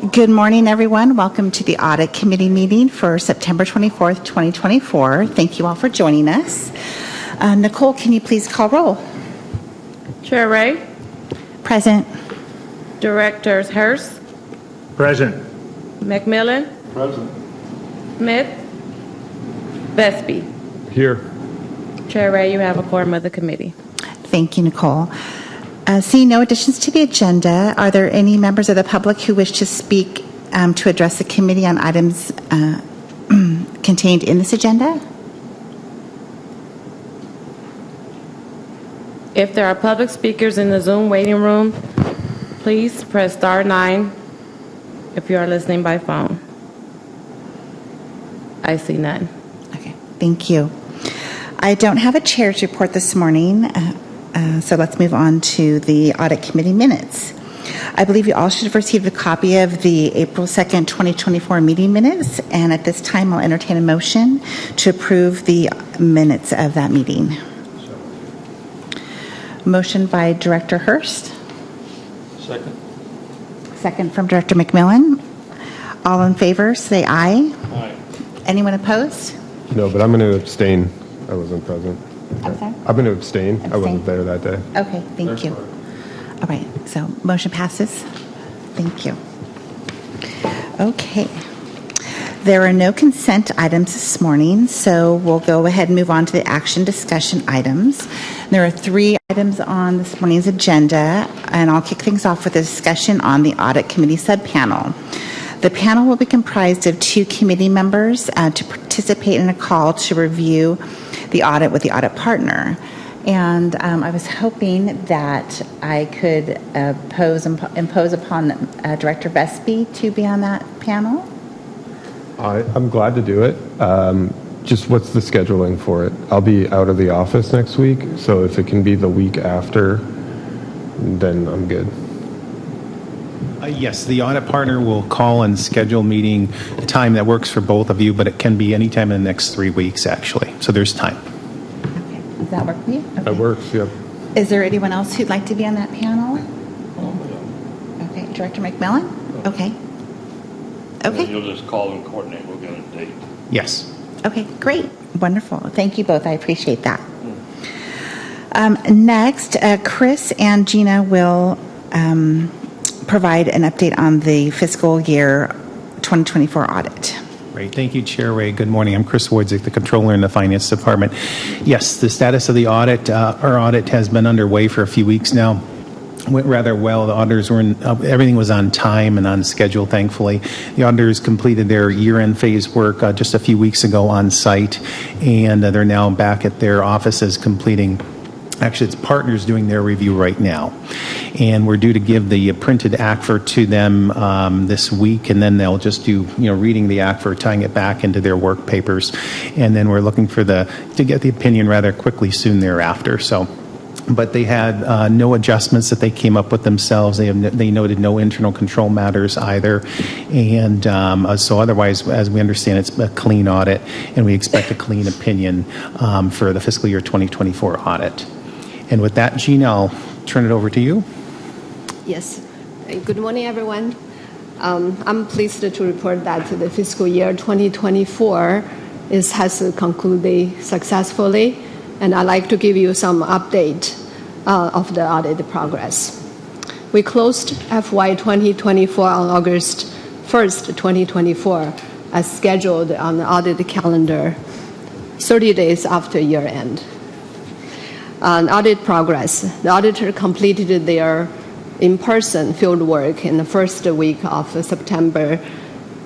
Good morning, everyone. Welcome to the Audit Committee meeting for September 24th, 2024. Thank you all for joining us. Nicole, can you please call roll? Chair Ray. Present. Directors Hurst. Present. McMillan. Present. Smith. Vespi. Here. Chair Ray, you have a quorum of the committee. Thank you, Nicole. Seeing no additions to the agenda, are there any members of the public who wish to speak to address the committee on items contained in this agenda? If there are public speakers in the Zoom waiting room, please press *9 if you are listening by phone. I see none. Okay, thank you. I don't have a chair's report this morning, so let's move on to the Audit Committee minutes. I believe you all should have received a copy of the April 2nd, 2024 meeting minutes, and at this time I'll entertain a motion to approve the minutes of that meeting. Motion by Director Hurst. Second. Second from Director McMillan. All in favor, say aye. Aye. Anyone opposed? No, but I'm going to abstain. I wasn't present. I'm sorry? I'm going to abstain. I wasn't there that day. Okay, thank you. All right, so motion passes. Thank you. Okay. There are no consent items this morning, so we'll go ahead and move on to the action discussion items. There are 3 items on this morning's agenda, and I'll kick things off with a discussion on the Audit Committee subpanel. The panel will be comprised of 2 committee members to participate in a call to review the audit with the audit partner. And I was hoping that I could impose upon Director Vespi to be on that panel. I'm glad to do it. Just what's the scheduling for it? I'll be out of the office next week, so if it can be the week after, then I'm good. Yes, the audit partner will call and schedule meeting time that works for both of you, but it can be any time in the next 3 weeks, actually. So there's time. Okay, does that work for you? Okay. That works, yep. Is there anyone else who'd like to be on that panel? Okay, Director McMillan? Okay. Okay. You'll just call and coordinate. We'll get a date. Yes. Okay, great. Wonderful. Thank you both. I appreciate that. Next, Chris and Gina will provide an update on the fiscal year 2024 audit. Great. Thank you, Chair Ray. Good morning. I'm Chris Wojcik, the Controller in the Finance Department. Yes, the status of the audit, our audit has been underway for a few weeks now. Went rather well. The auditors were everything was on time and on schedule, thankfully. The auditors completed their year-end phase work just a few weeks ago on site, and they're now back at their offices completing. Actually, it's partners doing their review right now. And we're due to give the printed ACFR to them this week, and then they'll just do, reading the ACFR, tying it back into their work papers. And then we're looking for to get the opinion rather quickly soon thereafter. But they had no adjustments that they came up with themselves. They noted no internal control matters either. And so otherwise, as we understand, it's a clean audit, and we expect a clean opinion for the fiscal year 2024 audit. And with that, Gina, I'll turn it over to you. Yes. Good morning, everyone. I'm pleased to report that the fiscal year 2024 has concluded successfully, and I'd like to give you some update of the audit progress. We closed FY 2024 on August 1st, 2024, as scheduled on the audit calendar, 30 days after year end. On audit progress, the auditor completed their in-person field work in the first week of September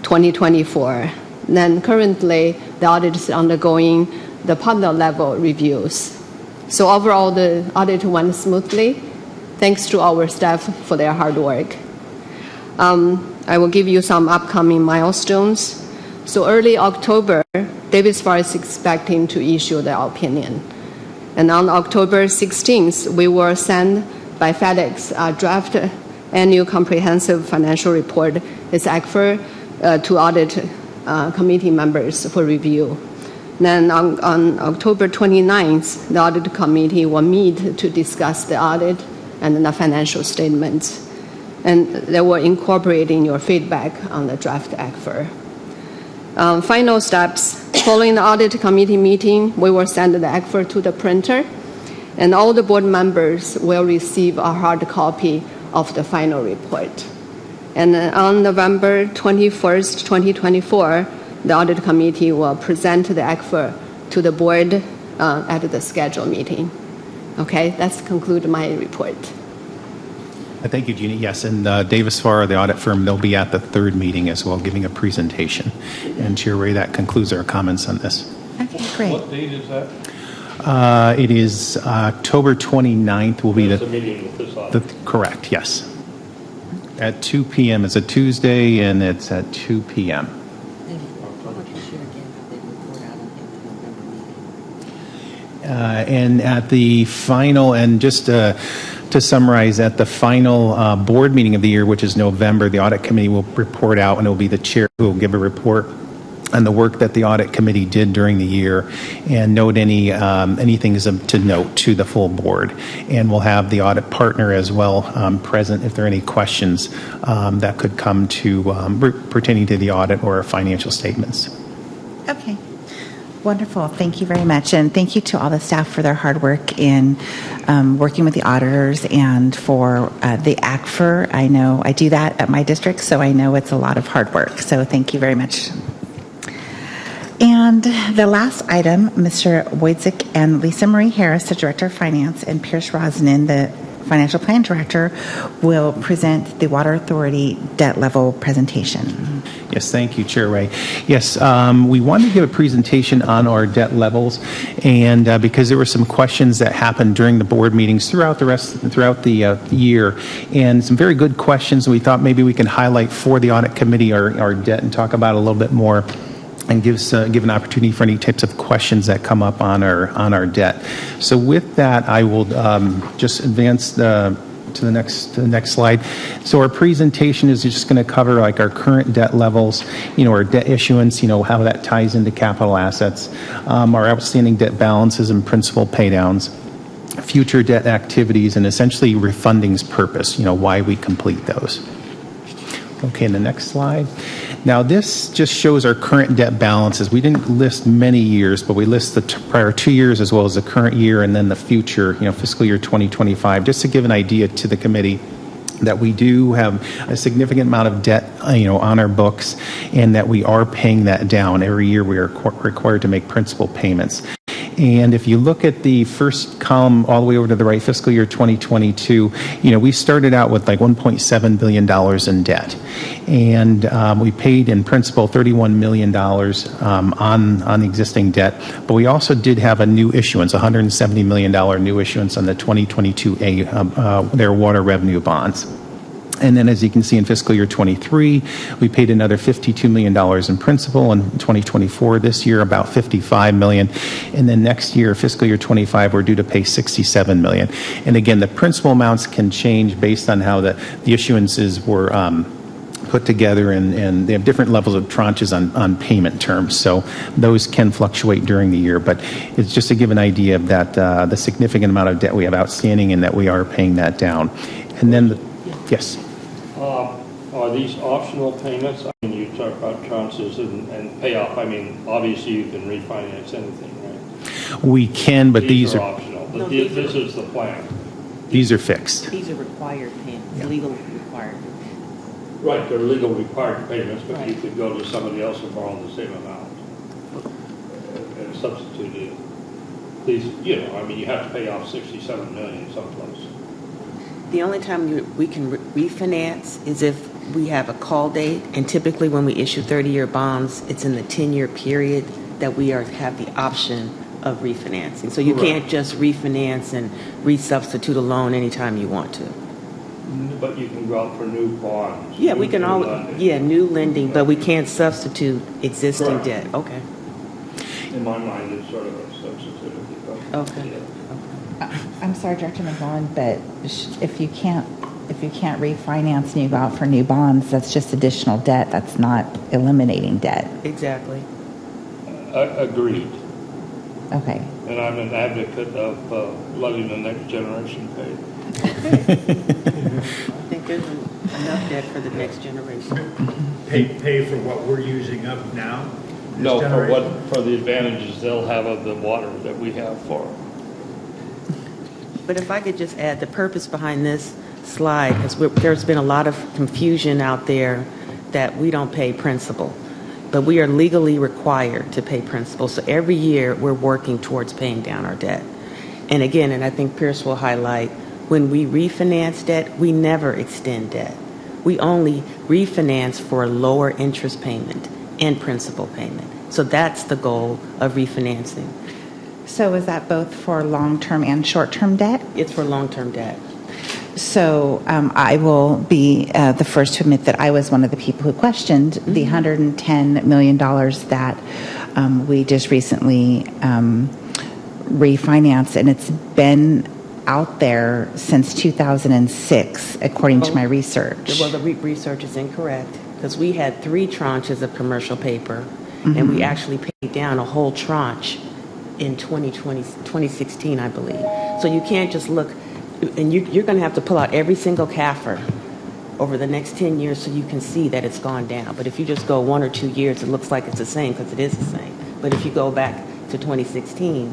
2024. Then currently, the audit is undergoing the partner level reviews. So overall, the audit went smoothly, thanks to our staff for their hard work. I will give you some upcoming milestones. So early October, Davis Farr is expecting to issue their opinion. And on October 16th, we will send by FedEx a draft annual comprehensive financial report, its ACFR, to audit committee members for review. Then on October 29th, the audit committee will meet to discuss the audit and the financial statements. and they will incorporate in your feedback on the draft ACFR. Final steps. Following the audit committee meeting, we will send the ACFR to the printer, and all the board members will receive a hard copy of the final report. And on November 21st, 2024, the audit committee will present the ACFR to the board at the scheduled meeting. Okay, that's conclude my report. Thank you, Jeannie. Yes, and Davis Farr, the audit firm, they'll be at the third meeting as well, giving a presentation. And Chair Ray, that concludes our comments on this. Okay, great. What date is that? It is October 29th will be That's the meeting with this audit. correct, yes. At 2 p.m. It's a Tuesday, and it's at 2 p.m. And at the final, and just to summarize, at the final board meeting of the year, which is November, the audit committee will report out, and it will be the chair who will give a report on the work that the audit committee did during the year, and note anything to note to the full board. And we'll have the audit partner as well present if there are any questions that could come to pertaining to the audit or financial statements. Okay. Wonderful. Thank you very much. And thank you to all the staff for their hard work in working with the auditors and for the ACFR. I know I do that at my district, so I know it's a lot of hard work. So thank you very much. And the last item, Mr. Wojcik and Lisa Marie Harris, the Director of Finance, and Pierce Rosnan, the Financial Plan Director, will present the Water Authority debt level presentation. Yes, thank you, Chair Ray. Yes, we wanted to give a presentation on our debt levels, and because there were some questions that happened during the board meetings throughout the year, and some very good questions, we thought maybe we can highlight for the audit committee our debt and talk about it a little bit more, and give an opportunity for any types of questions that come up on our debt. So with that, I will just advance to the next slide. So our presentation is just going to cover like our current debt levels, our debt issuance, how that ties into capital assets, our outstanding debt balances and principal paydowns, future debt activities, and essentially refunding's purpose, why we complete those. Okay, the next slide. Now, this just shows our current debt balances. We didn't list many years, but we list the prior 2 years as well as the current year and then the future, fiscal year 2025, just to give an idea to the committee that we do have a significant amount of debt, on our books, and that we are paying that down. Every year we are required to make principal payments. And if you look at the first column all the way over to the right, fiscal year 2022, we started out with like $1.7 billion in debt. And we paid in principal $31 million on existing debt. But we also did have a new issuance, $170 million new issuance on the 2022 their water revenue bonds. And then, as you can see, in fiscal year 23, we paid another $52 million in principal. In 2024, this year, about $55 million. And then next year, fiscal year 25, we're due to pay $67 million. And again, the principal amounts can change based on how the issuances were put together, and they have different levels of tranches on payment terms. So those can fluctuate during the year. But it's just to give an idea of that the significant amount of debt we have outstanding and that we are paying that down. And then, yes. Are these optional payments? I mean, you talk about tranches and payoff. I mean, obviously you can refinance anything, right? We can, but these are optional. But No, this is the plan. These are fixed. These are required payments, legal required. Right, they're legal required payments, but you could go to somebody else and borrow the same amount and substitute it. These, you have to pay off $67 million someplace. The only time we can refinance is if we have a call date, and typically when we issue 30-year bonds, it's in the 10-year period that we have the option of refinancing. So you can't just refinance and resubstitute a loan anytime you want to. But you can go out for new bonds. Yeah, we can new all, lending. new lending, but we can't substitute existing Correct. debt. Okay. In my mind, it's sort of a substitute. Okay. Yeah. I'm sorry, Director McMillan, but if you can't refinance and you go out for new bonds, that's just additional debt. That's not eliminating debt. Exactly. Agreed. Okay. And I'm an advocate of letting the next generation pay. I think give them enough debt for the next generation. Pay for what we're using up now? This No, generation? for the advantages they'll have of the water that we have for them. But if I could just add, the purpose behind this slide, because there's been a lot of confusion out there that we don't pay principal, but we are legally required to pay principal. So every year we're working towards paying down our debt. And again, and I think Pierce will highlight, when we refinance debt, we never extend debt. We only refinance for a lower interest payment and principal payment. So that's the goal of refinancing. So is that both for long-term and short-term debt? It's for long-term debt. So I will be the first to admit that I was one of the people who questioned the $110 million that we just recently refinanced, and it's been out there since 2006, according to my research. Well, the research is incorrect because we had 3 tranches of commercial paper, and we actually paid down a whole tranche in 2016, I believe. So you can't just look, and you're going to have to pull out every single CAFR over the next 10 years so you can see that it's gone down. But if you just go 1 or 2 years, it looks like it's the same because it is the same. But if you go back to 2016,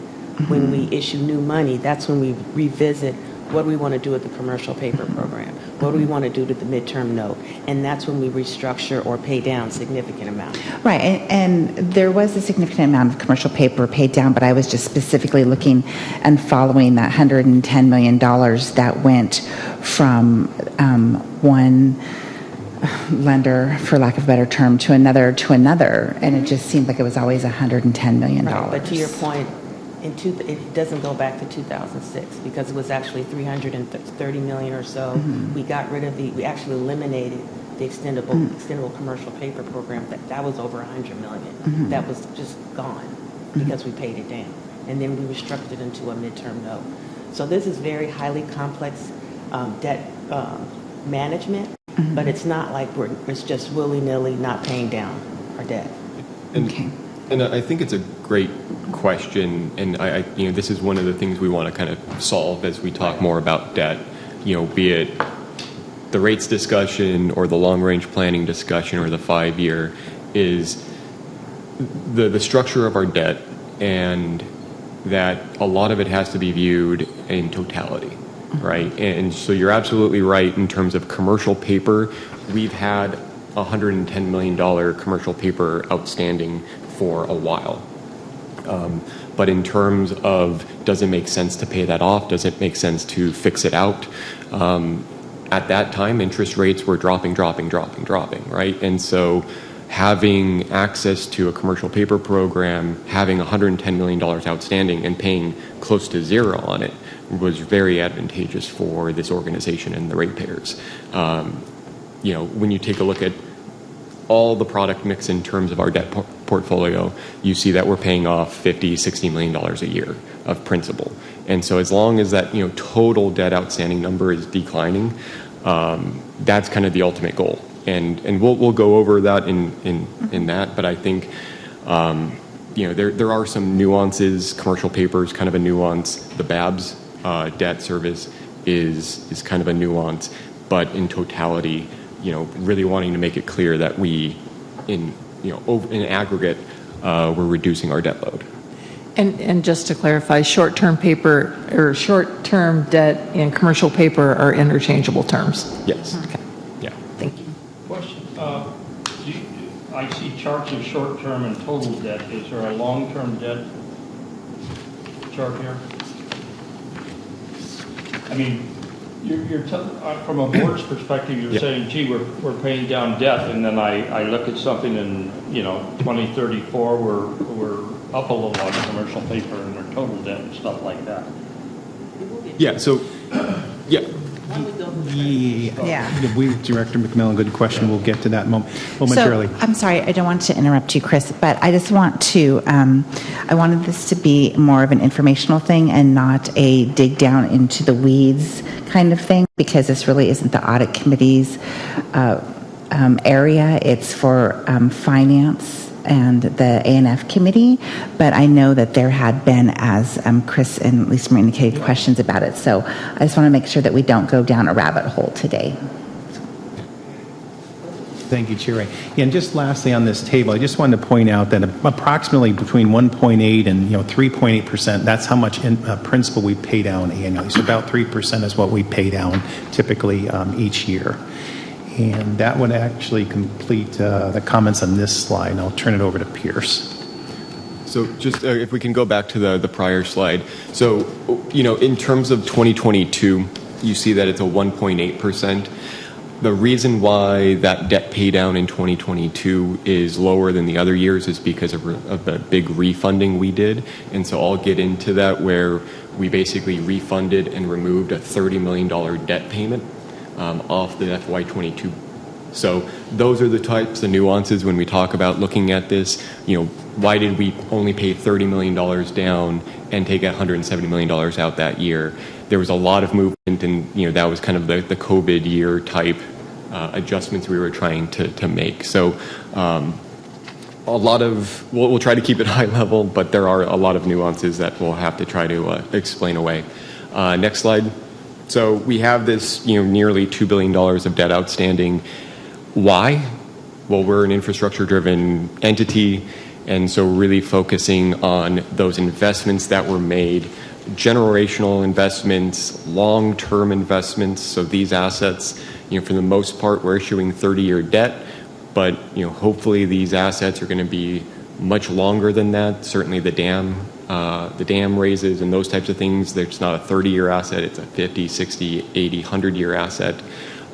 when we issue new money, that's when we revisit what do we want to do with the commercial paper program, what do we want to do to the midterm note, and that's when we restructure or pay down significant amounts. Right, and there was a significant amount of commercial paper paid down, but I was just specifically looking and following that $110 million that went from one lender, for lack of a better term, to another, and it just seemed like it was always $110 million. Right, but to your point, it doesn't go back to 2006 because it was actually $330 million or so. We got rid of we actually eliminated the extendable commercial paper program. That was over $100 million. That was just gone because we paid it down. And then we restructured it into a midterm note. So this is very highly complex debt management, but it's not like it's just willy-nilly not paying down our debt. Okay. And I think it's a great question, and this is one of the things we want to kind of solve as we talk more about debt. Be it the rates discussion or the long-range planning discussion or the 5-year, is the structure of our debt, and that a lot of it has to be viewed in totality, right? And so you're absolutely right in terms of commercial paper. We've had $110 million commercial paper outstanding for a while. But in terms of, does it make sense to pay that off? Does it make sense to fix it out? At that time, interest rates were dropping, right? And so having access to a commercial paper program, having $110 million outstanding and paying close to zero on it was very advantageous for this organization and the ratepayers. When you take a look at all the product mix in terms of our debt portfolio, you see that we're paying off $50-60 million a year of principal. And so as long as that total debt outstanding number is declining, that's kind of the ultimate goal. And we'll go over that in that, but I think there are some nuances. Commercial paper is kind of a nuance. The BABS debt service is kind of a nuance, but in totality, really wanting to make it clear that we, in aggregate, we're reducing our debt load. And just to clarify, short-term paper or short-term debt and commercial paper are interchangeable terms. Yes. Okay. Yeah. Thank you. Question. I see charts of short-term and total debt. Is there a long-term debt chart here? I mean, from a board's perspective, you're saying, gee, we're paying down debt, and then I look at something in 2034, we're up a little on commercial paper and our total debt and stuff like that. Yeah. So, yeah. Yeah. Director McMillan, good question. We'll get to that momentarily. So, I'm sorry, I don't want to interrupt you, Chris, but I just want to, I wanted this to be more of an informational thing and not a dig down into the weeds kind of thing, because this really isn't the audit committee's area. It's for finance and the A&F committee, but I know that there had been, as Chris and Lisa indicated, questions about it. So I just want to make sure that we don't go down a rabbit hole today. Thank you, Chair Ray. Yeah, and just lastly on this table, I just wanted to point out that approximately between 1.8 and 3.8%, that's how much principal we pay down annually. So about 3% is what we pay down typically each year. And that would actually complete the comments on this slide. And I'll turn it over to Pierce. So just if we can go back to the prior slide. So, in terms of 2022, you see that it's a 1.8%. The reason why that debt pay down in 2022 is lower than the other years is because of the big refunding we did. And so I'll get into that, where we basically refunded and removed a $30 million debt payment off the FY22. So those are the types of nuances when we talk about looking at this. Why did we only pay $30 million down and take $170 million out that year? There was a lot of movement, and that was kind of the COVID year type adjustments we were trying to make. So a lot of, we'll try to keep it high level, but there are a lot of nuances that we'll have to try to explain away. Next slide. So we have this nearly $2 billion of debt outstanding. Why? Well, we're an infrastructure-driven entity, and so really focusing on those investments that were made, generational investments, long-term investments. So these assets, for the most part, we're issuing 30-year debt, but hopefully these assets are going to be much longer than that. Certainly the dam raises and those types of things. It's not a 30-year asset; it's a 50, 60, 80, 100-year asset,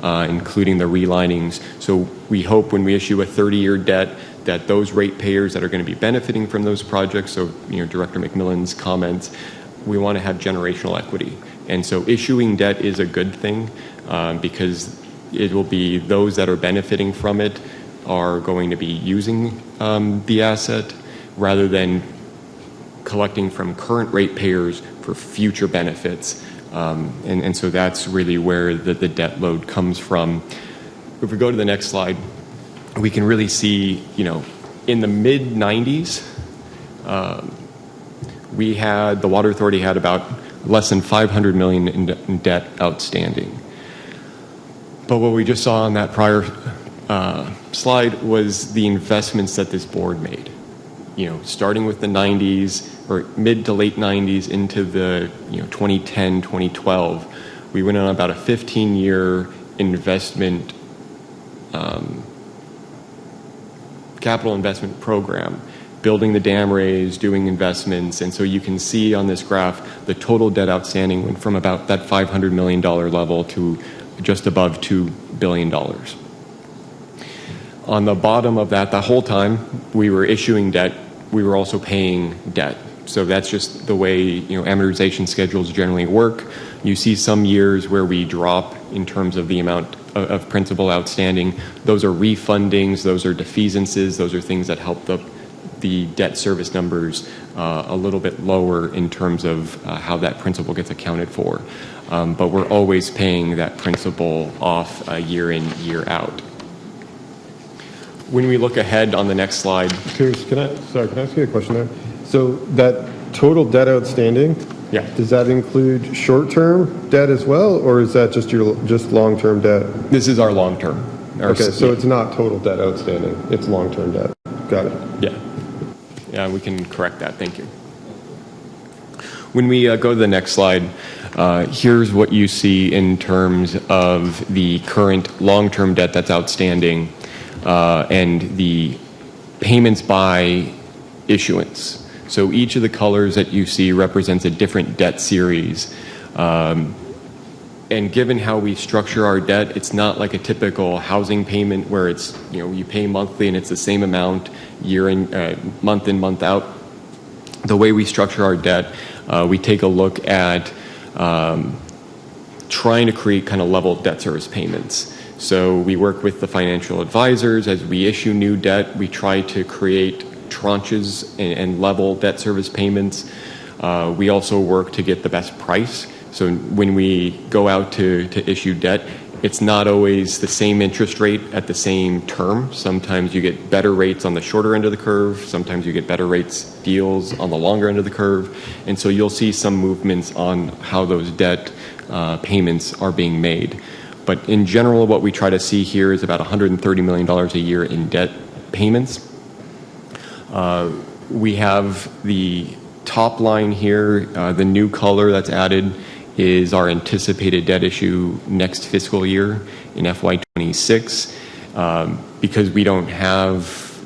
including the relinings. So we hope when we issue a 30-year debt that those ratepayers that are going to be benefiting from those projects. So Director McMillan's comments, we want to have generational equity, and so issuing debt is a good thing because it will be those that are benefiting from it are going to be using the asset rather than collecting from current ratepayers for future benefits. And so that's really where the debt load comes from. If we go to the next slide, we can really see, in the mid-90s, the Water Authority had about less than $500 million in debt outstanding. But what we just saw on that prior slide was the investments that this board made. Starting with the 90s or mid to late 90s into the 2010, 2012, we went on about a 15-year investment capital investment program, building the dam raise, doing investments. And so you can see on this graph, the total debt outstanding went from about that $500 million level to just above $2 billion. On the bottom of that, the whole time we were issuing debt, we were also paying debt. So that's just the way amortization schedules generally work. You see some years where we drop in terms of the amount of principal outstanding. Those are refundings, those are defeasances, those are things that help the debt service numbers a little bit lower in terms of how that principal gets accounted for. But we're always paying that principal off year in, year out. When we look ahead on the next slide. Pierce, can I ask you a question there? So that total debt outstanding, yeah, does that include short-term debt as well, or is that just long-term debt? This is our long-term. Okay, so it's not total debt outstanding, it's long-term debt. Got it. Yeah, we can correct that. Thank you. When we go to the next slide, here's what you see in terms of the current long-term debt that's outstanding and the payments by issuance. So each of the colors that you see represents a different debt series. And given how we structure our debt, it's not like a typical housing payment where it's, you pay monthly and it's the same amount month in, month out. The way we structure our debt, we take a look at trying to create kind of level debt service payments. So we work with the financial advisors. As we issue new debt, we try to create tranches and level debt service payments. We also work to get the best price. So when we go out to issue debt, it's not always the same interest rate at the same term. Sometimes you get better rates on the shorter end of the curve. Sometimes you get better deals on the longer end of the curve. And so you'll see some movements on how those debt payments are being made. But in general, what we try to see here is about $130 million a year in debt payments. We have the top line here, the new color that's added is our anticipated debt issue next fiscal year in FY26. Because we don't have,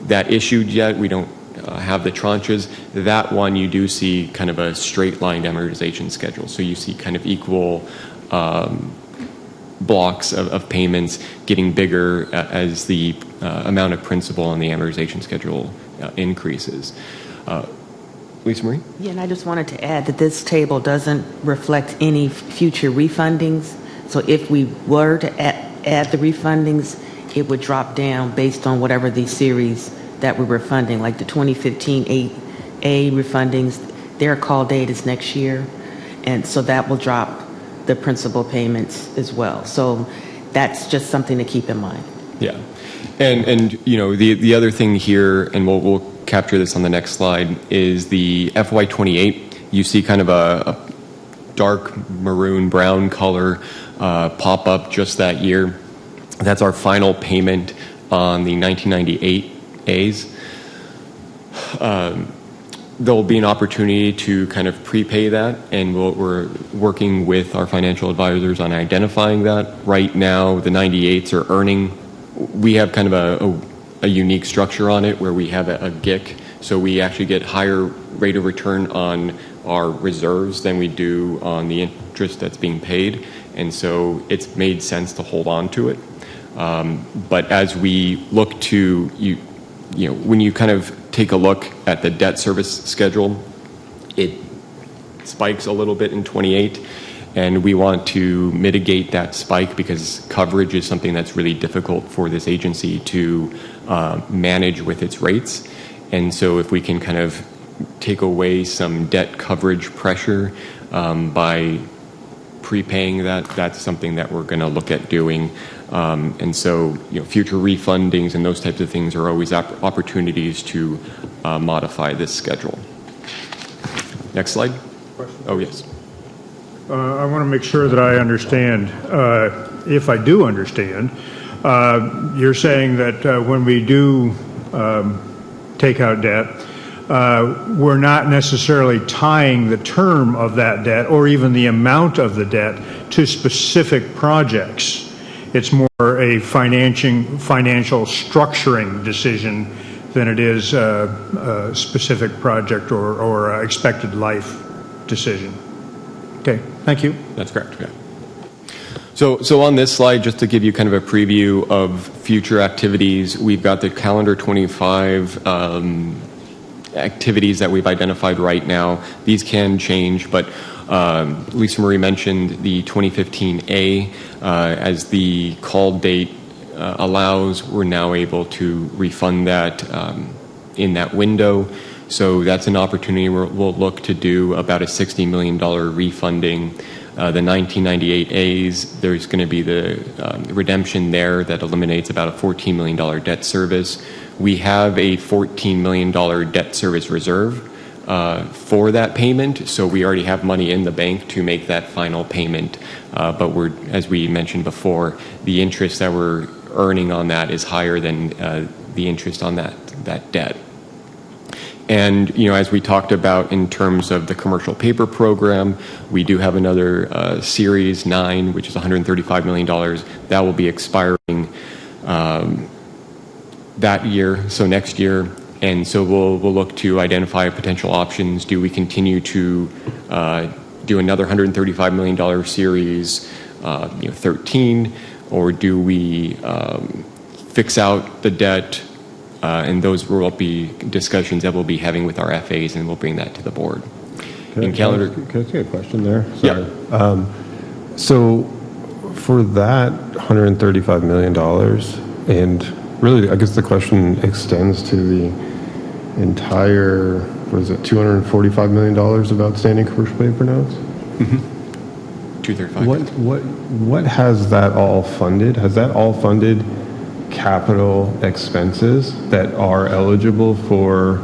that issued yet, we don't have the tranches. That one you do see kind of a straight line amortization schedule. So you see kind of equal blocks of payments getting bigger as the amount of principal on the amortization schedule increases. Lisa Marie? Yeah, and I just wanted to add that this table doesn't reflect any future refundings. So if we were to add the refundings, it would drop down based on whatever the series that we were funding, like the 2015 A refundings, their call date is next year. And so that will drop the principal payments as well. So that's just something to keep in mind. Yeah. And the other thing here, and we'll capture this on the next slide, is the FY28. You see kind of a dark maroon brown color pop up just that year. That's our final payment on the 1998 A's. There'll be an opportunity to kind of prepay that, and we're working with our financial advisors on identifying that. Right now, the 98s are earning. We have kind of a unique structure on it where we have a GIC, so we actually get higher rate of return on our reserves than we do on the interest that's being paid, and so it's made sense to hold on to it. But as we look to when you kind of take a look at the debt service schedule, it spikes a little bit in 28, and we want to mitigate that spike because coverage is something that's really difficult for this agency to manage with its rates. And so if we can kind of take away some debt coverage pressure by prepaying that, that's something that we're going to look at doing. And so, future refundings and those types of things are always opportunities to modify this schedule. Next slide. Question? Oh, yes. I want to make sure that I understand. If I do understand, you're saying that when we do take out debt, we're not necessarily tying the term of that debt or even the amount of the debt to specific projects. It's more a financial structuring decision than it is a specific project or expected life decision. Okay, thank you. That's correct, yeah. So on this slide, just to give you kind of a preview of future activities, we've got the calendar 25 activities that we've identified right now. These can change, but Lisa Marie mentioned the 2015 A as the call date allows, we're now able to refund that in that window. So that's an opportunity where we'll look to do about a $60 million refunding. The 1998 A's, there's going to be the redemption there that eliminates about a $14 million debt service. We have a $14 million debt service reserve for that payment, so we already have money in the bank to make that final payment. But as we mentioned before, the interest that we're earning on that is higher than the interest on that debt. And, as we talked about in terms of the commercial paper program, we do have another Series 9, which is $135 million. That will be expiring that year, so next year. And so we'll look to identify potential options. Do we continue to do another $135 million Series 13, or do we fix out the debt? And those will be discussions that we'll be having with our FAs, and we'll bring that to the board. Can I ask a question there? Sorry. Yeah. So for that $135 million, and really, I guess the question extends to the entire, $245 million of outstanding commercial paper notes? Mm-hmm. 235. What has that all funded? Has that all funded capital expenses that are eligible for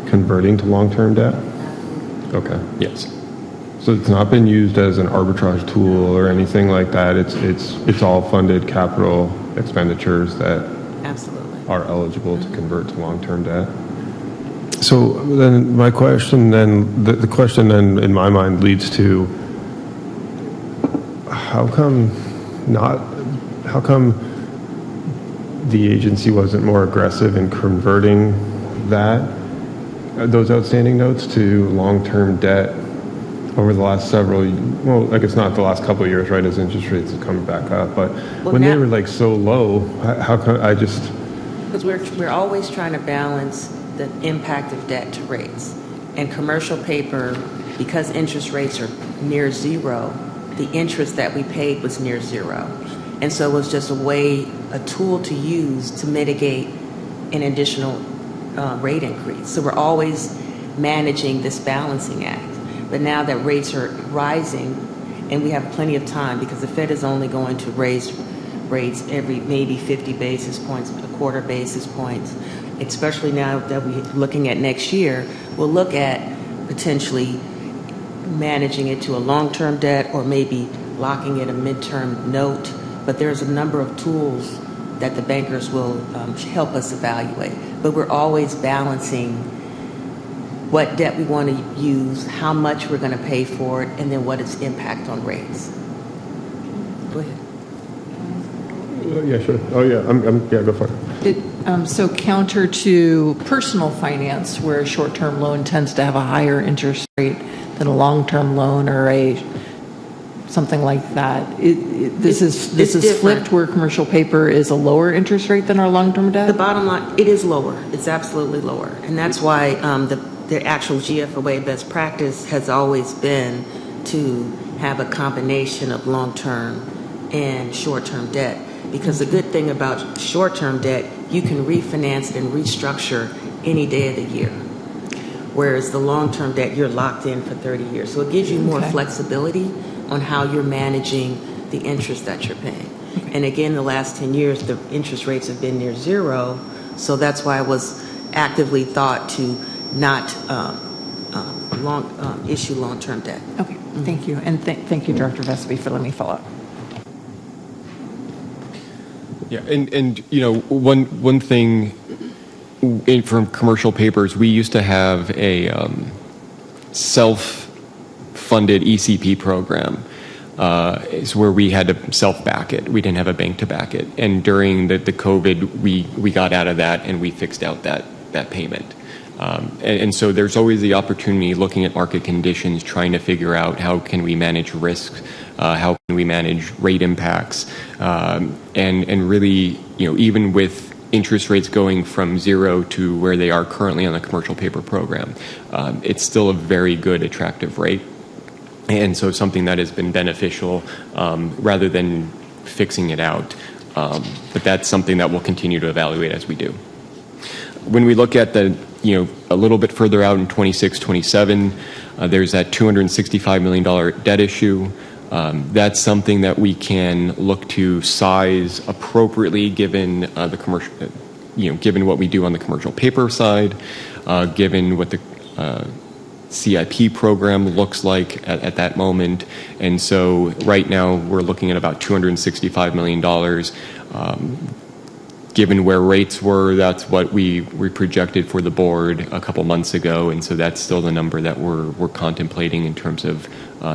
converting to long-term debt? Okay. Yes. So it's not been used as an arbitrage tool or anything like that. It's all funded capital expenditures that Absolutely. are eligible to convert to long-term debt. So then my question then, the question then in my mind leads to how come the agency wasn't more aggressive in converting those outstanding notes to long-term debt over the last well, I guess not the last couple of years, right, as interest rates have come back up, but when they were like so low, how come Because we're always trying to balance the impact of debt to rates. And commercial paper, because interest rates are near zero, the interest that we paid was near zero. And so it was just a tool to use to mitigate an additional rate increase. So we're always managing this balancing act. But now that rates are rising, and we have plenty of time because the Fed is only going to raise rates every maybe 50 basis points, a quarter basis points, especially now that we're looking at next year, we'll look at potentially managing it to a long-term debt or maybe locking in a midterm note. But there's a number of tools that the bankers will help us evaluate. But we're always balancing what debt we want to use, how much we're going to pay for it, and then what its impact on rates. Go ahead. Yeah, sure. Oh, yeah, yeah, go for it. So counter to personal finance, where a short-term loan tends to have a higher interest rate than a long-term loan or something like that. This is different. flipped, where commercial paper is a lower interest rate than our long-term debt? The bottom line, it is lower. It's absolutely lower. And that's why the actual GFOA best practice has always been to have a combination of long-term and short-term debt. Because the good thing about short-term debt, you can refinance it and restructure any day of the year. Whereas the long-term debt, you're locked in for 30 years. So it gives you more flexibility on how you're managing the interest that you're paying. And again, the last 10 years, the interest rates have been near zero. So that's why it was actively thought to not issue long-term debt. Okay, thank you. And thank you, Director Vesby, for letting me follow up. Yeah, and you know, one thing from commercial papers, we used to have a self-funded ECP program. Is where we had to self-back it. We didn't have a bank to back it. And during the COVID, we got out of that and we fixed out that payment. And so there's always the opportunity, looking at market conditions, trying to figure out how can we manage risks, how can we manage rate impacts, and really, you know, even with interest rates going from zero to where they are currently on the commercial paper program, it's still a very good, attractive rate. And so something that has been beneficial rather than fixing it out. But that's something that we'll continue to evaluate as we do. When we look at a little bit further out in 26, 27, there's that $265 million debt issue. That's something that we can look to size appropriately given the commercial, given what we do on the commercial paper side, given what the CIP program looks like at that moment. And so right now we're looking at about $265 million. Given where rates were, that's what we projected for the board a couple months ago, and so that's still the number that we're contemplating in terms of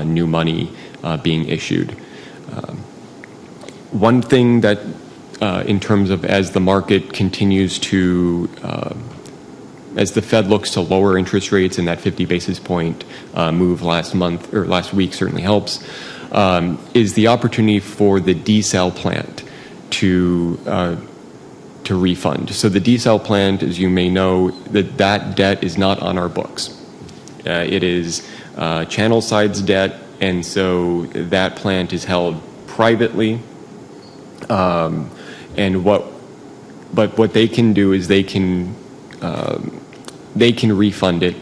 new money being issued. One thing that, in terms of as the market continues to, as the Fed looks to lower interest rates, and that 50 basis point move last month or last week certainly helps, is the opportunity for the desal plant to refund. So the desal plant, as you may know, that debt is not on our books. It is Channelside's debt, and so that plant is held privately. And what they can do is they can refund it.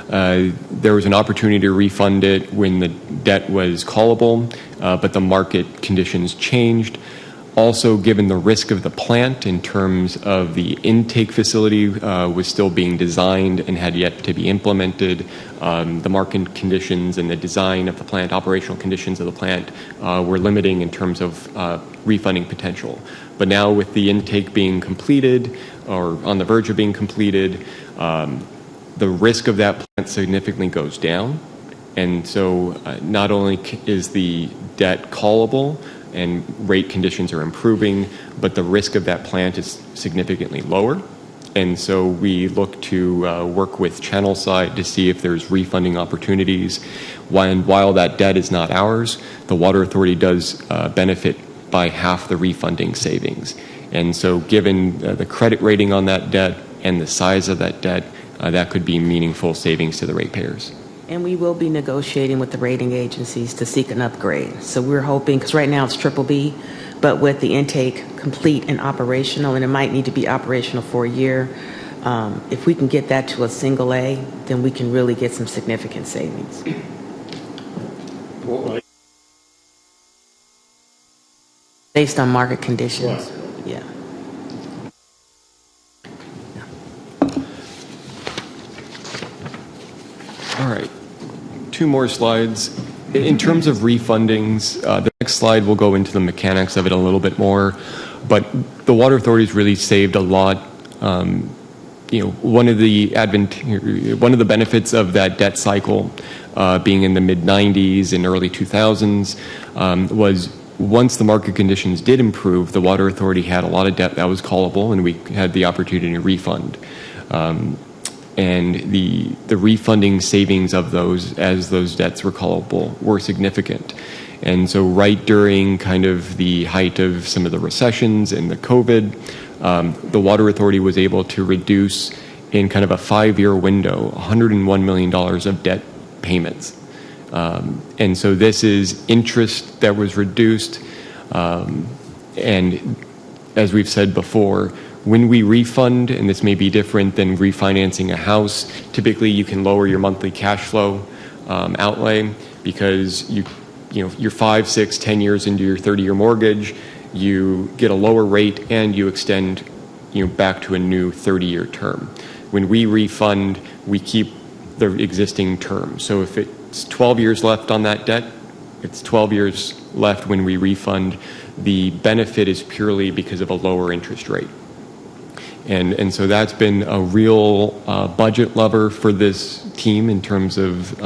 There was an opportunity to refund it when the debt was callable, but the market conditions changed. Also, given the risk of the plant in terms of the intake facility was still being designed and had yet to be implemented, the market conditions and the design of the plant, operational conditions of the plant were limiting in terms of refunding potential. But now with the intake being completed or on the verge of being completed, the risk of that plant significantly goes down. And so not only is the debt callable and rate conditions are improving, but the risk of that plant is significantly lower. And so we look to work with Channelside to see if there's refunding opportunities. While that debt is not ours, the Water Authority does benefit by half the refunding savings. And so given the credit rating on that debt and the size of that debt, that could be meaningful savings to the ratepayers. And we will be negotiating with the rating agencies to seek an upgrade. So we're hoping, because right now it's BBB, but with the intake complete and operational, and it might need to be operational for a year, if we can get that to a single A, then we can really get some significant savings. Based on market conditions. Right. Yeah. All right, 2 more slides. In terms of refundings, the next slide will go into the mechanics of it a little bit more, but the Water Authority's really saved a lot. One of the benefits of that debt cycle being in the mid-90s and early 2000s was once the market conditions did improve, the Water Authority had a lot of debt that was callable, and we had the opportunity to refund. And the refunding savings of those as those debts were callable were significant. And so right during kind of the height of some of the recessions and the COVID, the Water Authority was able to reduce in kind of a 5-year window $101 million of debt payments. And so this is interest that was reduced. And as we've said before, when we refund, and this may be different than refinancing a house, typically you can lower your monthly cash flow outlay because you're 5, 6, 10 years into your 30-year mortgage, you get a lower rate and you extend back to a new 30-year term. When we refund, we keep the existing term. So if it's 12 years left on that debt, it's 12 years left when we refund. The benefit is purely because of a lower interest rate. And so that's been a real budget lever for this team in terms of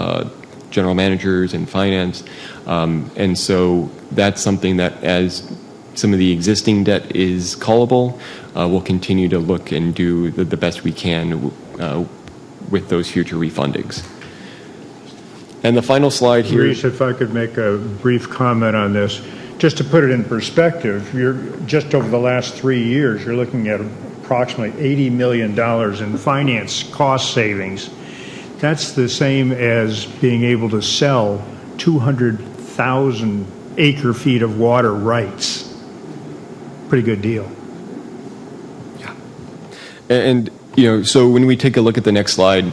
general managers and finance. And so that's something that as some of the existing debt is callable, we'll continue to look and do the best we can with those future refundings. And the final slide here. Reese, if I could make a brief comment on this. Just to put it in perspective, you're just over the last 3 years, you're looking at approximately $80 million in finance cost savings. That's the same as being able to sell 200,000 acre feet of water rights. Pretty good deal. Yeah. And so when we take a look at the next slide,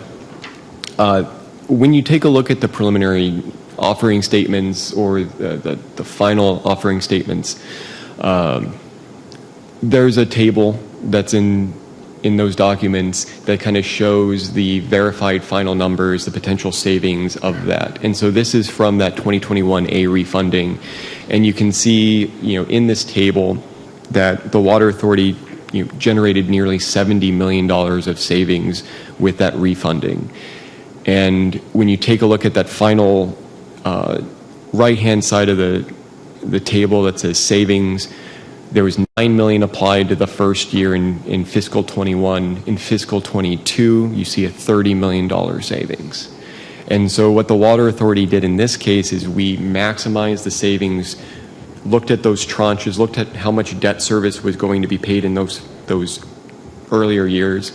when you take a look at the preliminary offering statements or the final offering statements, there's a table that's in those documents that kind of shows the verified final numbers, the potential savings of that. And so this is from that 2021A refunding. And you can see, in this table that the Water Authority generated nearly $70 million of savings with that refunding. And when you take a look at that final right-hand side of the table that says savings, there was $9 million applied to the first year in fiscal 21. In fiscal 22, you see a $30 million savings. And so what the Water Authority did in this case is we maximized the savings, looked at those tranches, looked at how much debt service was going to be paid in those earlier years.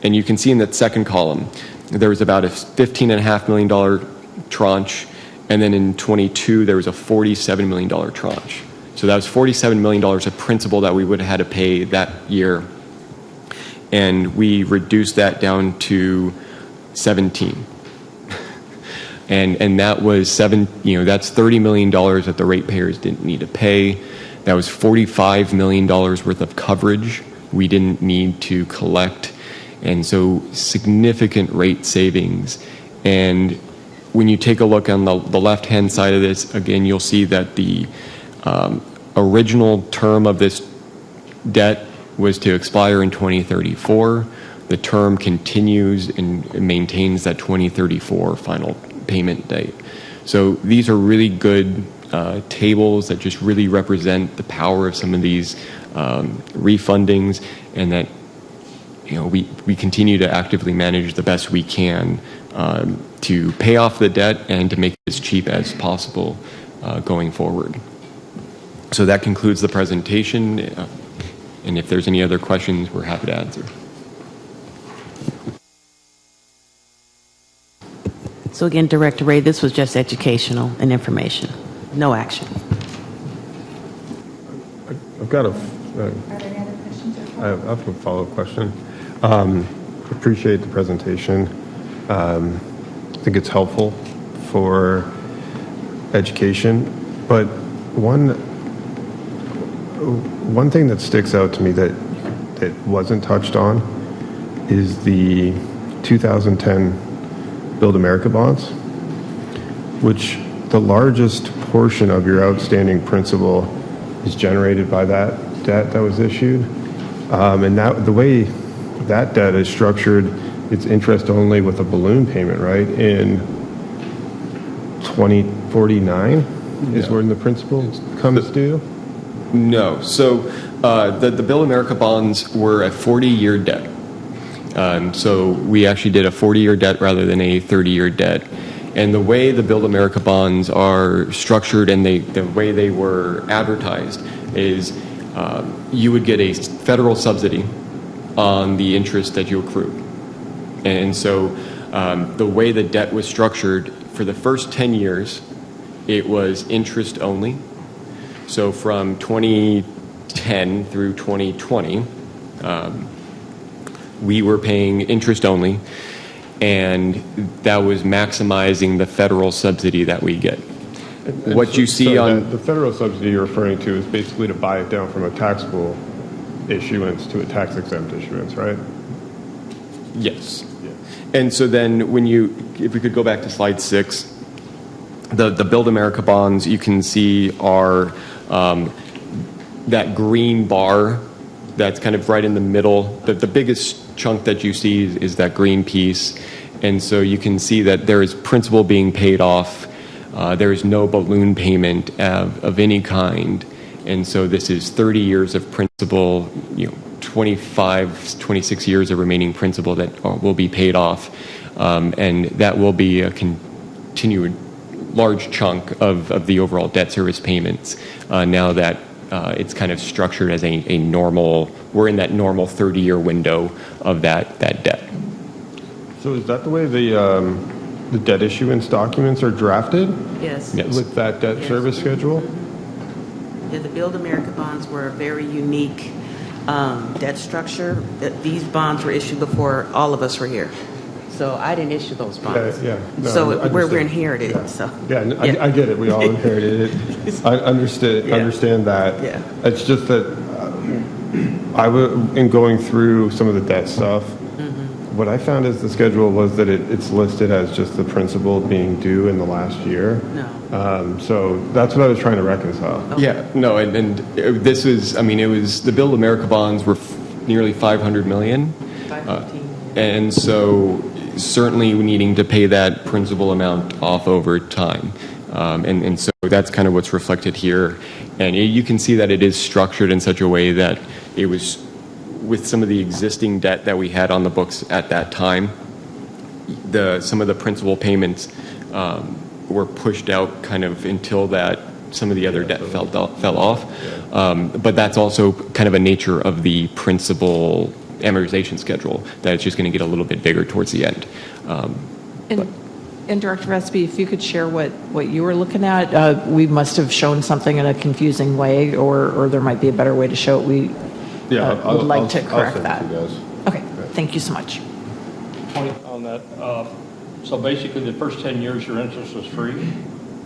And you can see in that second column, there was about a $15.5 million tranche. And then in 22, there was a $47 million tranche. So that was $47 million of principal that we would have had to pay that year. And we reduced that down to 17. And that was that's $30 million that the ratepayers didn't need to pay. That was $45 million worth of coverage we didn't need to collect, and so significant rate savings. And when you take a look on the left-hand side of this, again, you'll see that the original term of this debt was to expire in 2034. The term continues and maintains that 2034 final payment date. So these are really good tables that just really represent the power of some of these refundings, and that we continue to actively manage the best we can to pay off the debt and to make it as cheap as possible going forward. So that concludes the presentation, and if there's any other questions, we're happy to answer. So again, Director Ray, this was just educational and information, no action. I've got Are there any other questions? I have a follow-up question. Appreciate the presentation. I think it's helpful for education, but one thing that sticks out to me that wasn't touched on is the 2010 Build America bonds, which the largest portion of your outstanding principal is generated by that debt that was issued. And the way that debt is structured, it's interest only with a balloon payment, right? In 2049 is when the principal comes due? No. So the Build America bonds were a 40-year debt. So we actually did a 40-year debt rather than a 30-year debt. And the way the Build America bonds are structured and the way they were advertised is you would get a federal subsidy on the interest that you accrued. And so the way the debt was structured, for the first 10 years, it was interest only. So from 2010 through 2020, we were paying interest only, and that was maximizing the federal subsidy that we get. What you see on the federal subsidy you're referring to is basically to buy it down from a taxable issuance to a tax-exempt issuance, right? Yes. And so then if we could go back to slide 6, the Build America bonds you can see are that green bar that's kind of right in the middle. The biggest chunk that you see is that green piece. And so you can see that there is principal being paid off. There is no balloon payment of any kind. And so this is 30 years of principal, 26 years of remaining principal that will be paid off. And that will be a continued large chunk of the overall debt service payments now that it's kind of structured as a normal, we're in that normal 30-year window of that debt. So is that the way the debt issuance documents are drafted? Yes. With that debt service schedule? Yeah, the Build America bonds were a very unique debt structure. These bonds were issued before all of us were here. So I didn't issue those bonds. No, so we're inherited. Yeah. So I get it. We all inherited it. I understand that. Yeah. It's just that in going through some of the debt stuff, what I found is the schedule was that it's listed as just the principal being due in the last year. No. So that's what I was trying to reconcile. Okay. Yeah, no, and this was, it was, the Build America bonds were nearly $500 million. 515. And so certainly needing to pay that principal amount off over time. And so that's kind of what's reflected here. And you can see that it is structured in such a way that it was, with some of the existing debt that we had on the books at that time, some of the principal payments were pushed out kind of until that some of the other debt fell off. But that's also kind of a nature of the principal amortization schedule, that it's just going to get a little bit bigger towards the end. And Director Vespi, if you could share what you were looking at, we must have shown something in a confusing way, or there might be a better way to show it. We would like to correct that. Okay, thank you so much. Point on that. So basically, the first 10 years, your interest was free.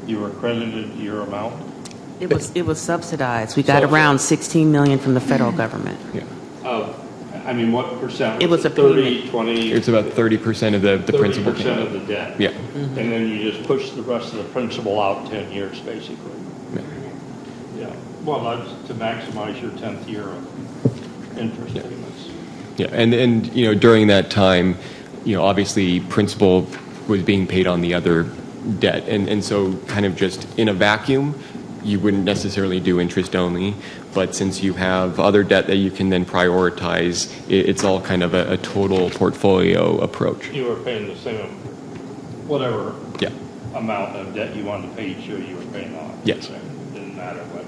You were credited your amount. It was subsidized. We got around 16 million from the federal government. Yeah. I mean, what percent? It was a 30, payment. 20? It's about 30% of the principal 30% payment. of the debt. Yeah. And then you just push the rest of the principal out 10 years, basically. Yeah. Yeah. Well, that's to maximize your 10th year of interest payments. Yeah, and during that time, obviously principal was being paid on the other debt, and so kind of just in a vacuum, you wouldn't necessarily do interest only, but since you have other debt that you can then prioritize, it's all kind of a total portfolio approach. You were paying the same, whatever Yeah. amount of debt you wanted to pay each year, you were paying off. Yes. So it didn't matter what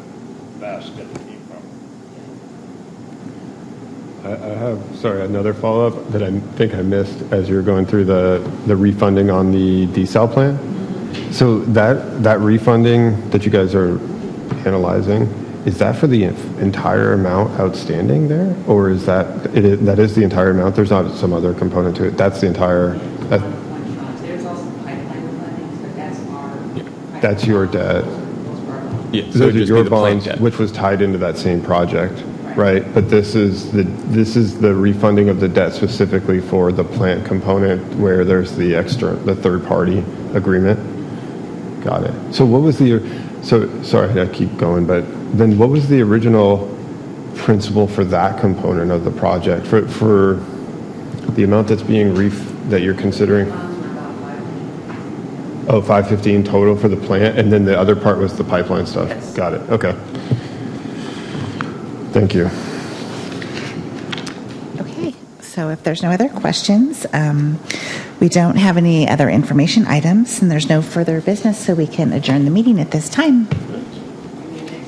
basket it came from. I have, sorry, another follow-up that I think I missed as you were going through the refunding on the desal plan. So that refunding that you guys are analyzing, is that for the entire amount outstanding there? Or is that is the entire amount? There's not some other component to it? That's the entire... There's also pipeline funding, but that's our... That's your debt. Yeah, so Those it'd are just your be the plain bonds, debt. which was tied into that same project, right? But this is the refunding of the debt specifically for the plant component where there's the third-party agreement. Got it. So what was sorry, I keep going, but then what was the original principle for that component of the project for the amount that's being that you're considering? Oh, 515 total for the plant, and then the other part was the pipeline stuff. Yes. Got it. Okay. Thank you. Okay, so if there's no other questions, we don't have any other information items, and there's no further business, so we can adjourn the meeting at this time.